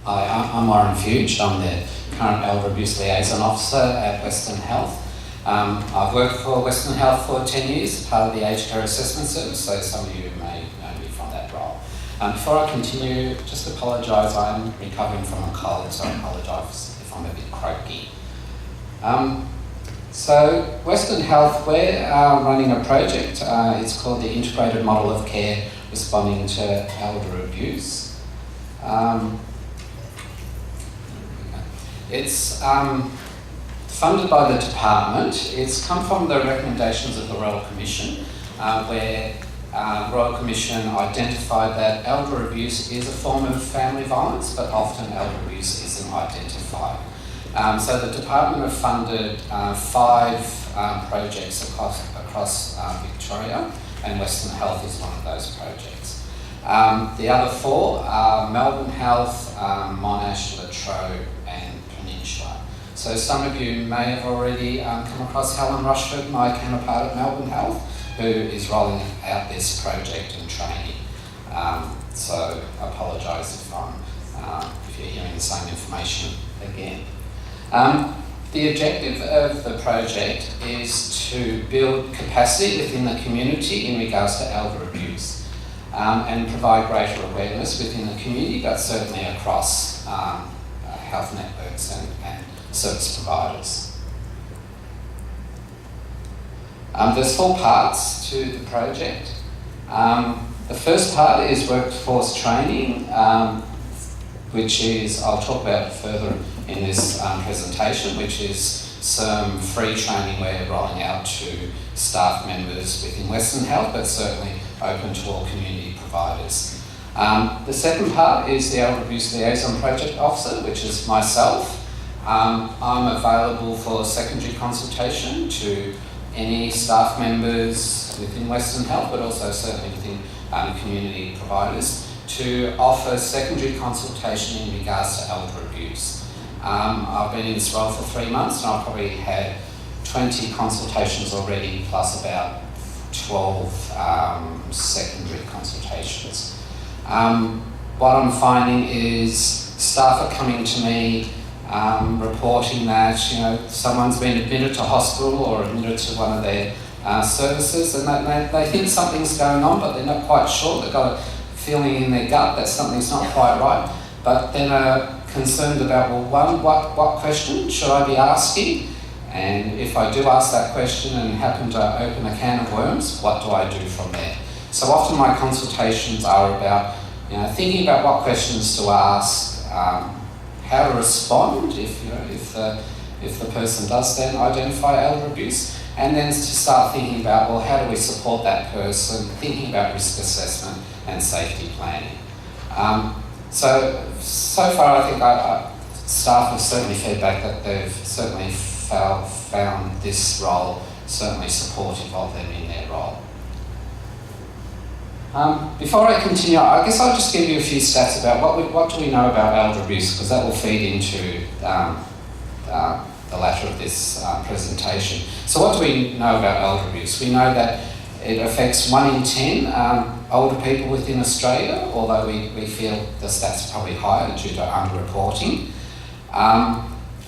Hi, I'm Warren Fuge. I'm the current Elder Abuse Liaison Officer at Western Health. I've worked for Western Health for 10 years as part of the Aged Care Assessment Service, so some of you may know me from that role. Before I continue, just apologise, I'm recovering from a cold, so I apologise if I'm a bit croaky. So Western Health, we're running a project. It's called the Integrated Model of Care Responding to Elder Abuse. It's funded by the department. It's come from the recommendations of the Royal Commission, where Royal Commission identified that elder abuse is a form of family violence, but often elder abuse isn't identified. So the department have funded 5 projects across Victoria, and Western Health is one of those projects. The other 4 are Melbourne Health, Monash, Latrobe, and Peninsula. So some of you may have already come across Helen Rushford, my counterpart at Melbourne Health, who is rolling out this project and training. So I apologise if you're hearing the same information again. The objective of the project is to build capacity within the community in regards to elder abuse, and provide greater awareness within the community, but certainly across health networks and service providers. There's 4 parts to the project. The first part is workforce training, which is, I'll talk about further in this presentation, which is some free training we're rolling out to staff members within Western Health, but certainly open to all community providers. The second part is the Elder Abuse Liaison Project Officer, which is myself. I'm available for secondary consultation to any staff members within Western Health, but also certainly within community providers, to offer secondary consultation in regards to elder abuse. I've been in this role for 3 months, and I've probably had 20 consultations already, plus about 12 secondary consultations. What I'm finding is staff are coming to me reporting that someone's been admitted to hospital or admitted to one of their services, and they think something's going on, but they're not quite sure. They've got a feeling in their gut that something's not quite right, but then are concerned about, well, one, what question should I be asking? And if I do ask that question and happen to open a can of worms, what do I do from there? So often my consultations are about thinking about what questions to ask, how to respond if the person does then identify elder abuse, and then to start thinking about, well, how do we support that person, thinking about risk assessment and safety planning. So far I think staff have certainly fed back that they've certainly found this role certainly supportive of them in their role. Before I continue, I guess I'll just give you a few stats about what do we know about elder abuse, because that will feed into the latter of this presentation. So what do we know about elder abuse? We know that it affects 1 in 10 older people within Australia, although we feel the stats are probably higher due to underreporting.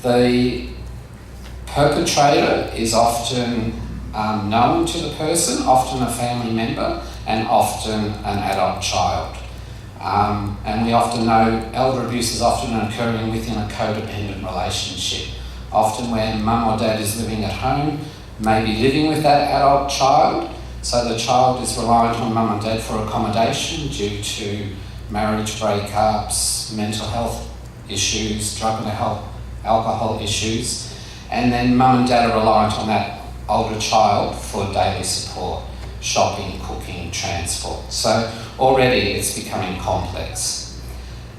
The perpetrator is often known to the person, often a family member, and often an adult child. And we often know elder abuse is often occurring within a codependent relationship, often where mum or dad is living at home, maybe living with that adult child, so the child is reliant on mum and dad for accommodation due to marriage breakups, mental health issues, drug and alcohol issues, and then mum and dad are reliant on that older child for daily support, shopping, cooking, transport. So already it's becoming complex.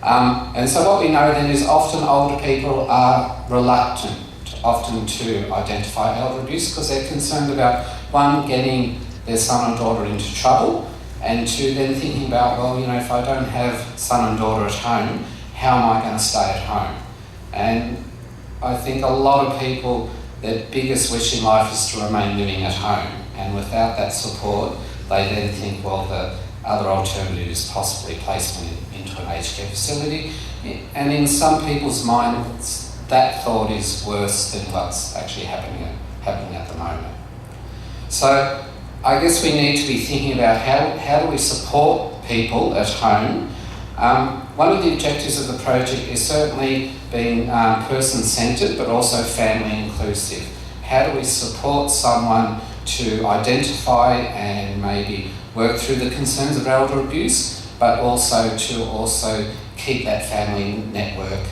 And so what we know then is often older people are reluctant often to identify elder abuse because they're concerned about, 1, getting their son or daughter into trouble, and 2, then thinking about, well, if I don't have son and daughter at home, how am I going to stay at home? And I think a lot of people, their biggest wish in life is to remain living at home, and without that support, they then think, well, other alternative is possibly placement into an aged care facility. And in some people's minds, that thought is worse than what's actually happening at the moment. So I guess we need to be thinking about how do we support people at home. One of the objectives of the project is certainly being person-centred, but also family inclusive. How do we support someone to identify and maybe work through the concerns of elder abuse, but also to keep that family network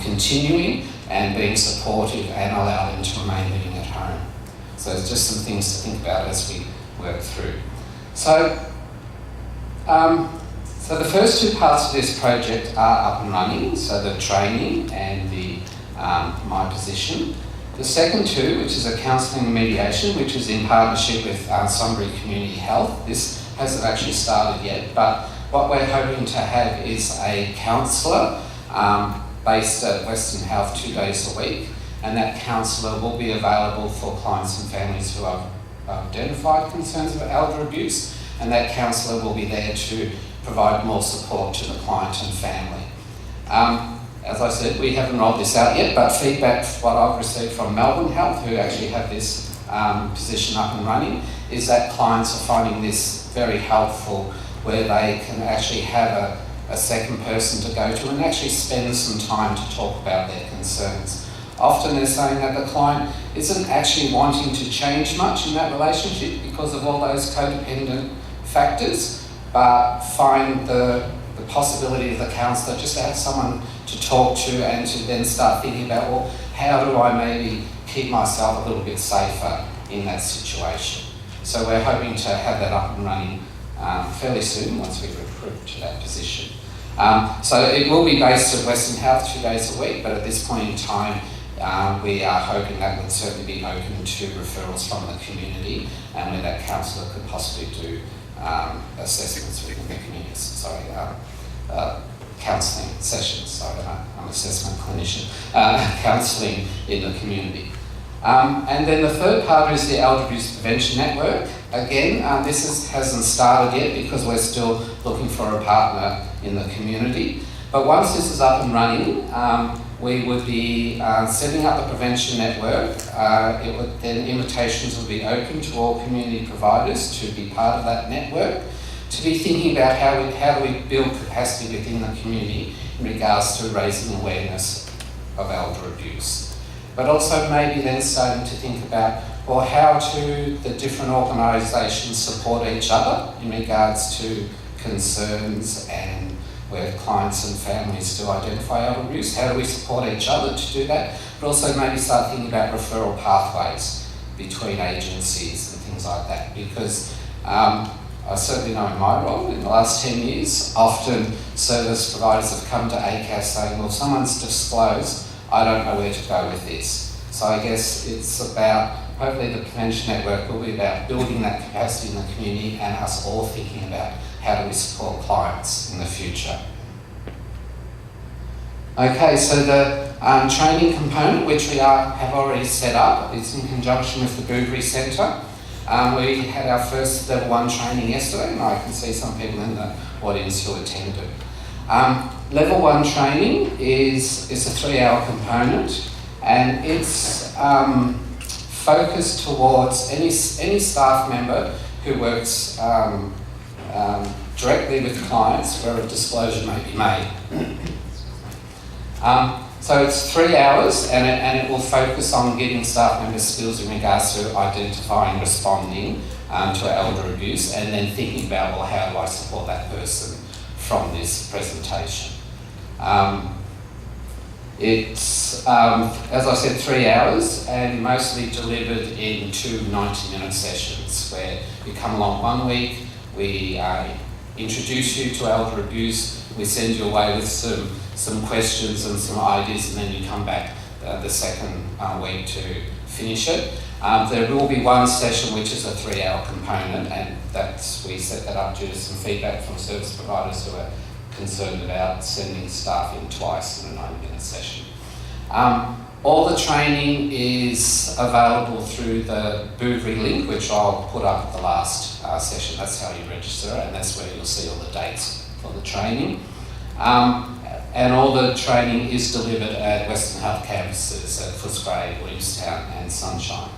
continuing and being supportive and allow them to remain living at home. So there's just some things to think about as we work through. So the first two parts of this project are up and running, so the training and the my position. The second two, which is a counselling and mediation, which is in partnership with Sunbury Community Health. This hasn't actually started yet, but what we're hoping to have is a counsellor based at Western Health 2 days a week, and that counsellor will be available for clients and families who have identified concerns of elder abuse, and that counsellor will be there to provide more support to the client and family. As I said, we haven't rolled this out yet, but feedback what I've received from Melbourne Health, who actually have this position up and running, is that clients are finding this very helpful, where they can actually have a second person to go to and actually spend some time to talk about their concerns. Often they're saying that the client isn't actually wanting to change much in that relationship because of all those codependent factors, but find the possibility of the counsellor just to have someone to talk to and to then start thinking about, well, how do I maybe keep myself a little bit safer in that situation? So we're hoping to have that up and running fairly soon once we recruit to that position. So it will be based at Western Health 2 days a week, but at this point in time, we are hoping that would certainly be open to referrals from the community, and where that counsellor could possibly do assessments within the community. Counselling sessions. Sorry, I'm an assessment clinician. Counselling in the community. And then the third part is the Elder Abuse Prevention Network. Again, this hasn't started yet because we're still looking for a partner in the community. But once this is up and running, we would be setting up the prevention network. Then invitations would be open to all community providers to be part of that network, to be thinking about how do we build capacity within the community in regards to raising awareness of elder abuse. But also maybe then starting to think about, well, how do the different organisations support each other in regards to concerns and where clients and families do identify elder abuse. How do we support each other to do that? But also maybe start thinking about referral pathways between agencies and things like that, because I certainly know in my role in the last 10 years, often service providers have come to ACAS saying, well, someone's disclosed, I don't know where to go with this. So I guess it's about, hopefully the prevention network will be about building that capacity in the community and us all thinking about how do we support clients in the future. Okay, so the training component, which we have already set up, is in conjunction with the Bouverie Centre. We had our first level 1 training yesterday, and I can see some people in the audience who attended. Level 1 training is a 3-hour component, and it's focused towards any staff member who works directly with clients where a disclosure may be made. So it's 3 hours, and it will focus on giving staff members skills in regards to identifying, responding to elder abuse, and then thinking about, well, how do I support that person from this presentation. It's, as I said, 3 hours, and mostly delivered in 2 90-minute sessions, where you come along 1 week, we introduce you to elder abuse, we send you away with some questions and some ideas, and then you come back the second week to finish it. There will be one session which is a 3-hour component, and we set that up due to some feedback from service providers who are concerned about sending staff in twice in a 90-minute session. All the training is available through the Fuge link, which I'll put up at the last session. That's how you register, and that's where you'll see all the dates for the training. And all the training is delivered at Western Health campuses at Footscray, Williamstown and Sunshine.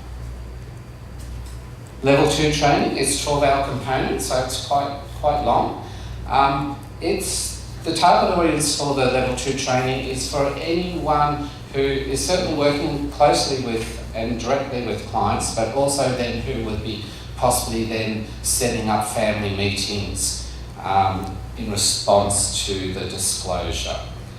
Level 2 training is 12-hour component, so it's quite long. It's the target audience for the Level 2 training is for anyone who is certainly working closely with and directly with clients, but also then who would be possibly then setting up family meetings in response to the disclosure.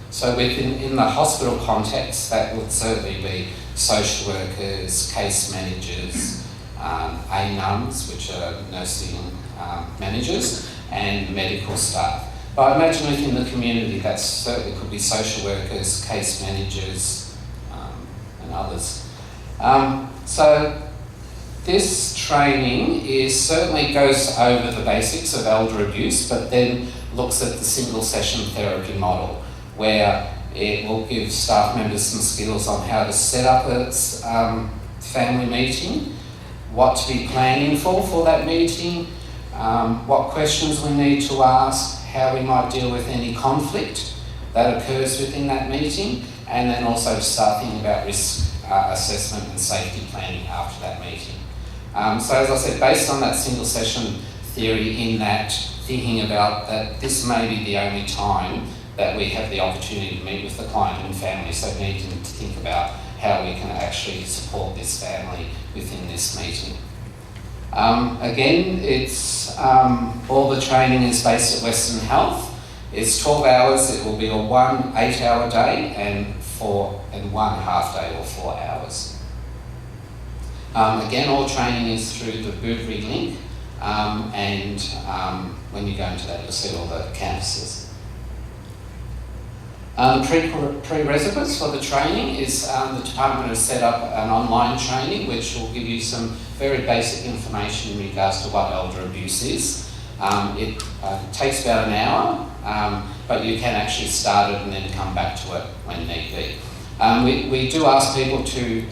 So in the hospital context, that would certainly be social workers, case managers, ANUMs, which are nursing managers, and medical staff. But I imagine within the community that certainly could be social workers, case managers, and others. So this training certainly goes over the basics of elder abuse, but then looks at the single session therapy model, where it will give staff members some skills on how to set up a family meeting, what to be planning for that meeting, what questions we need to ask, how we might deal with any conflict that occurs within that meeting, and then also start thinking about risk assessment and safety planning after that meeting. So as I said, based on that single session theory, in that thinking about that this may be the only time that we have the opportunity to meet with the client and family, so needing to think about how we can actually support this family within this meeting. Again, it's all the training is based at Western Health. It's 12 hours. It will be a 1 8-hour day and 1 half day or 4 hours. Again, all training is through the Fuge link, and when you go into that, you'll see all the campuses. The prerequisites for the training is the department has set up an online training which will give you some very basic information in regards to what elder abuse is. It takes about an hour, but you can actually start it and then come back to it when need be. We do ask people to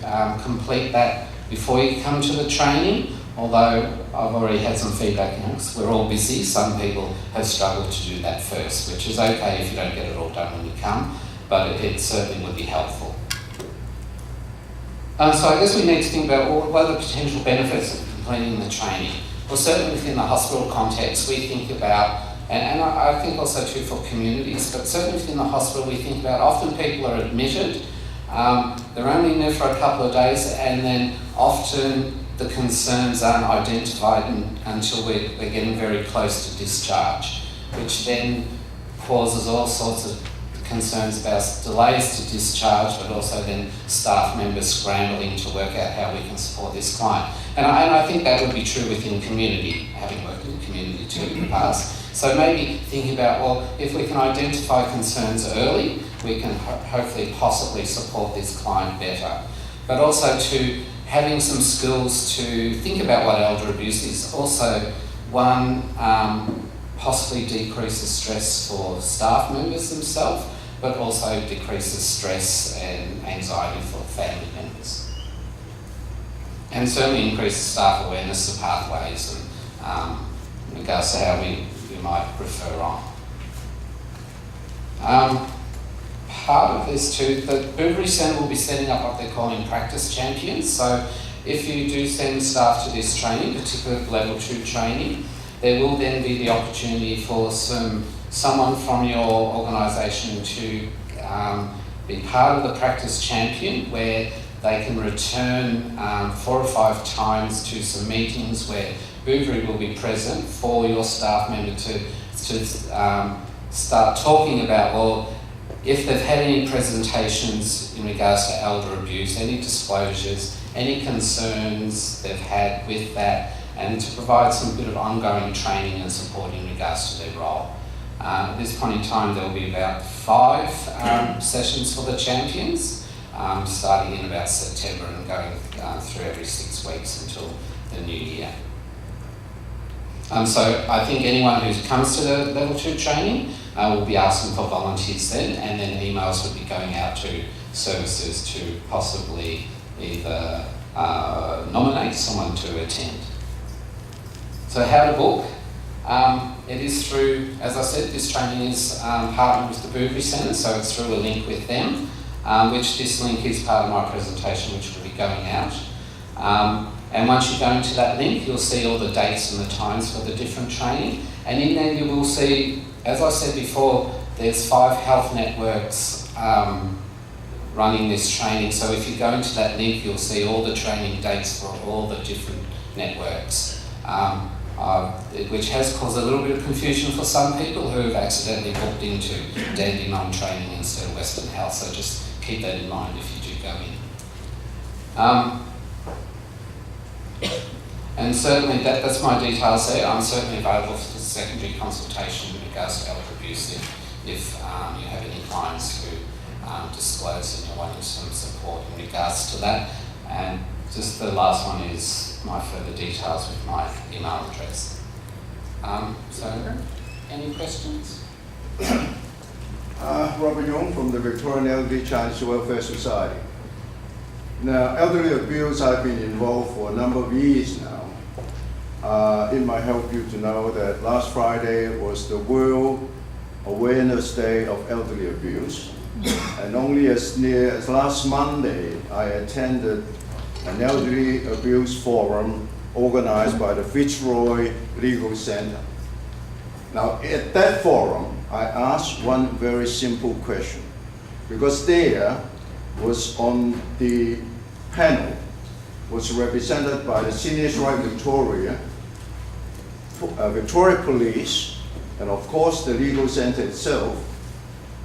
complete that before you come to the training, although I've already had some feedback, because we're all busy. Some people have struggled to do that first, which is okay if you don't get it all done when you come, but it certainly would be helpful. So I guess we need to think about what are the potential benefits of completing the training. Well, certainly within the hospital context, we think about, and I think also too for communities, but certainly within the hospital we think about often people are admitted, they're only in there for a couple of days, and then often the concerns aren't identified until we're getting very close to discharge, which then causes all sorts of concerns about delays to discharge, but also then staff members scrambling to work out how we can support this client. And I think that would be true within community, having worked in the community too in the past. So maybe thinking about, well, if we can identify concerns early, we can hopefully possibly support this client better. But also to having some skills to think about what elder abuse is. Also, one, possibly decreases stress for staff members themselves, but also decreases stress and anxiety for family members. And certainly increases staff awareness of pathways and in regards to how we might refer on. Part of this too, the Fuge Centre will be setting up what they're calling practice champions. So if you do send staff to this training, particularly level 2 training, there will then be the opportunity for someone from your organisation to be part of the practice champion, where they can return 4 or 5 times to some meetings where Fuge will be present for your staff member to start talking about, well, if they've had any presentations in regards to elder abuse, any disclosures, any concerns they've had with that, and to provide some bit of ongoing training and support in regards to their role. At this point in time, there will be about 5 sessions for the champions, starting in about September and going through every 6 weeks until the new year. So I think anyone who comes to the level 2 training we'll be asking for volunteers then, and then emails will be going out to services to possibly either nominate someone to attend. So how to book? It is through, as I said, this training is partnered with the Fuge Centre, so it's through a link with them, which this link is part of my presentation, which will be going out. And once you go into that link, you'll see all the dates and the times for the different training. And in there you will see, as I said before, there's 5 health networks running this training. So if you go into that link, you'll see all the training dates for all the different networks, which has caused a little bit of confusion for some people who have accidentally booked into Dandenong training instead of Western Health. So just keep that in mind if you do go in. And certainly that's my details there. I'm certainly available for the secondary consultation with regards to elder abuse if you have any clients who disclose and you're wanting some support in regards to that. And just the last one is my further details with my email address. So, any questions? Robert Young from the Victorian Elderly Child's Welfare Society. Now, elderly abuse, I've been involved for a number of years now. It might help you to know that last Friday was the World Awareness Day of Elderly Abuse. And only as near as last Monday, I attended an elderly abuse forum organized by the Fitzroy Legal Center. Now, at that forum, I asked one very simple question, because there was on the panel was represented by the Seniors' Right Victoria, Victoria Police, and of course the legal center itself.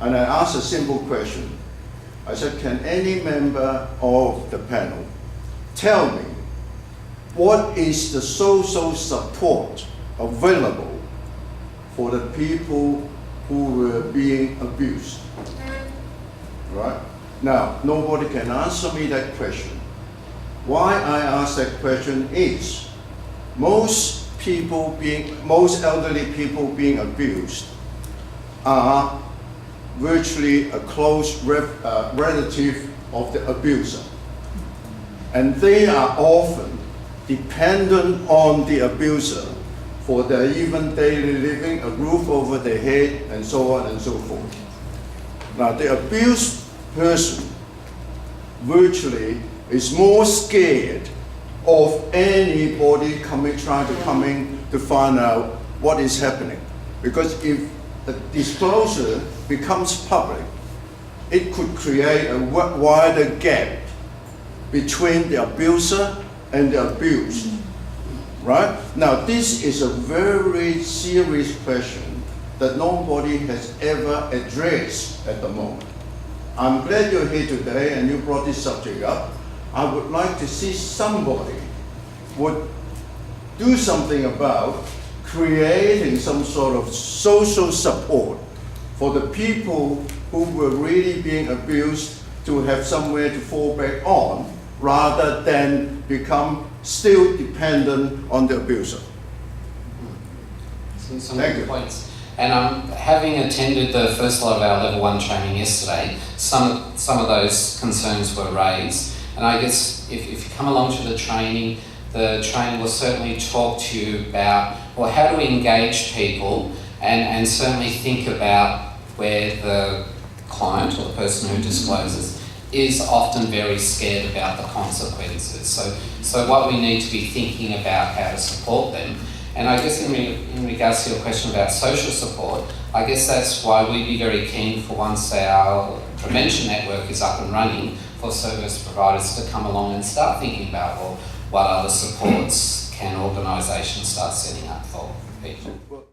And I asked a simple question. I said, can any member of the panel tell me what is the social support available for the people who were being abused? Right? Now, nobody can answer me that question. Why I ask that question is, most elderly people being abused are virtually a close relative of the abuser. And they are often dependent on the abuser for their even daily living, a roof over their head, and so on and so forth. Now, the abused person virtually is more scared of anybody trying to come in to find out what is happening. Because if the disclosure becomes public, it could create a wider gap between the abuser and the abused. Right? Now, this is a very serious question that nobody has ever addressed at the moment. I'm glad you're here today and you brought this subject up. I would like to see somebody would do something about creating some sort of social support for the people who were really being abused to have somewhere to fall back on, rather than become still dependent on the abuser. Some good points. And having attended the first lot of our level 1 training yesterday, some of those concerns were raised. And I guess if you come along to the training will certainly talk to you about, well, how do we engage people and certainly think about where the client or the person who discloses is often very scared about the consequences. So what we need to be thinking about how to support them. And I guess in regards to your question about social support, I guess that's why we'd be very keen for, once our prevention network is up and running, for service providers to come along and start thinking about, well, what other supports can organisations start setting up for people.